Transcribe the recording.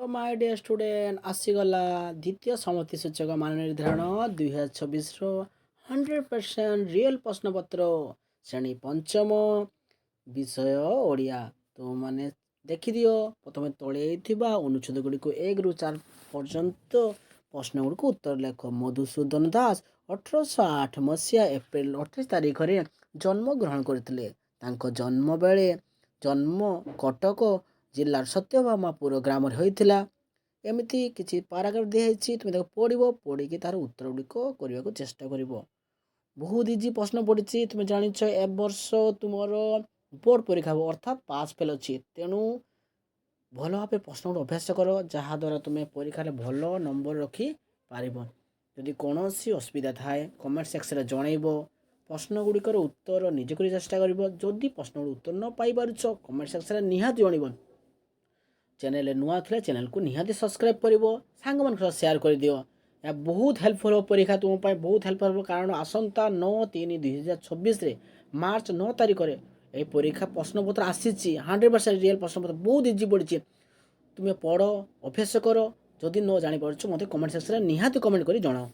तो my dear student आसीगला द्वितीय समति सूचक मान निर्धारण 2026 100% रियल प्रश्नपत्र श्रेणी पंचम विषय ओडिया। तो माने देखिदियो प्रथम तले अनुच्छेद गुड़ी को 1 ରୁ 4 पर्यंत प्रश्न गुड़ी को उत्तर लेख। मधुसूदन दास 1808 मसीहा एप्रिल 28 तारीख में जन्म ग्रहण करते। जन्म बेले जन्म कटक जिलार सत्यभामापुर ग्राम होता। एमती किसी पाराग्राफ दिखाई तुम पढ़ो पढ़ी तार उत्तर गुड़िक करने को चेष्टा कर। बहुत इजी प्रश्न पड़ी तुम जान ए वर्ष तुम बोर्ड परीक्षा अर्थात पास फेल अच्छी तेणु भल भाव प्रश्न गुड़ अभ्यास कर जहाद्वारा तुम्हें परीक्षा भल नंबर रखी पार। जदि कौन असुविधा थाए कमेंट सेक्शन में जनइब प्रश्न गुड़िकर उत्तर निजे कर चेष्टा कर। जदि प्रश्न गुड़ उत्तर न पाई पार कमेंट सेक्शन में निहाती जनइब। चैनल नुआ थे चैनल को निहाती सब्सक्राइब कर सांग मान शेयर कर दियो। यह बहुत हेल्पफुल हो परीक्षा तुम बहुत हेल्पफुल हो कारण आसंता 9/3/2026 मार्च 9 तारीख में यह परीक्षा प्रश्नपत्र आसी 100% रियल प्रश्नपत्र बहुत इजी पड़ी। तुम्हें पढ़ अभ्यास कर जदि न जापर मत कमेंट सेक्शन में निहाती कमेंट कर जनाओ।